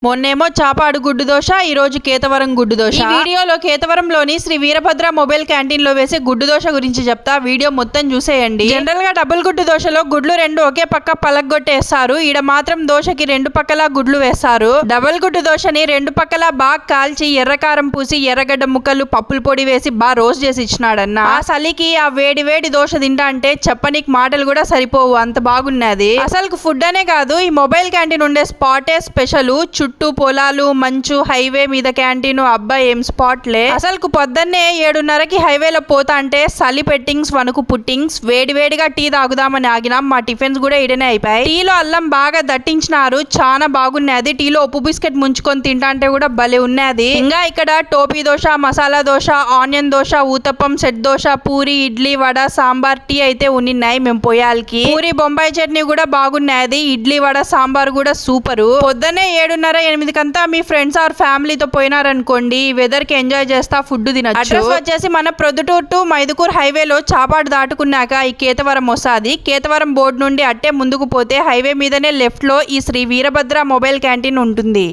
మొన్నేమో చాపాడు గుడ్డు దోశ, ఈ రోజు కేతవరం గుడ్డు దోశ. ఈ వీడియోలో కేతవరంలోని శ్రీ వీరభద్ర మొబైల్ క్యాంటీన్ లో వేసే గుడ్డు దోశ గురించి చెప్తా, వీడియో మొత్తం చూసేయండి. జనరల్ గా డబుల్ గుడ్డు దోశలో గుడ్లు రెండు ఒకే పక్క పలగొట్టేస్తారు. ఈడ మాత్రం దోశకి రెండు పక్కల గుడ్లు వేస్తారు. డబుల్ గుడ్డు దోశని రెండు పక్కల బాగా కాల్చి ఎర్రకారం పూసి ఎర్రగడ్డ ముక్కలు పప్పుల పొడి వేసి బాగా రోస్ట్ చేసి ఇచ్చినాడన్న. ఆ చలికి ఆ వేడి వేడి దోశ తింటా అంటే చెప్పనీకి మాటలు కూడా సరిపోవు, అంత బాగున్నది. అసలు ఫుడ్ అనే కాదు, ఈ మొబైల్ క్యాంటీన్ ఉండే స్పాటే స్పెషల్. చుట్టూ పొలాలు, మంచు, హైవే మీద క్యాంటీన్. అబ్బాయి ఏం స్పాట్లే. అసలు పొద్దున్నే 7:30కి హైవేలో పోతా అంటే సలి పెట్టింగ్స్, వణుకు పుట్టింగ్స్. వేడివేడిగా టీ తాగుదామని ఆగినాం. మా టిఫిన్స్ కూడా ఇడనే అయిపోయాయి. టీలో అల్లం బాగా దట్టించినారు, చాలా బాగున్నది. టీలో ఉప్పు బిస్కెట్ ముంచుకొని తింటా అంటే కూడా భలే ఉన్నది. ఇంకా ఇక్కడ టోపీ dosa, masala dosa, onion dosa, uttapam, set dosa, puri, idli, vada, sambar, tea అయితే ఉన్నాయి మేము పోయాలకి. పూరి బొంబాయి చట్నీ కూడా బాగున్నది. ఇడ్లీ, వడ, సాంబార్ కూడా సూపరు. పొద్దున్నే 7:30-8కంతా మీ ఫ్రెండ్స్ ఆర్ ఫ్యామిలీతో పోయినారనుకోండి, వెదర్ కి ఎంజాయ్ చేస్తా ఫుడ్ తినచ్చు. అడ్రస్ వచ్చేసి మన ప్రొద్దుటూరు టు మైదుకూర్ హైవేలో చాపాడు దాటుకున్నాక ఈ కేతవరం వస్తుంది. కేతవరం బోర్డు నుండి అట్టే ముందుకు పోతే హైవే మీదనే లెఫ్ట్ లో ఈ శ్రీ వీరభద్ర మొబైల్ క్యాంటీన్ ఉంటుంది.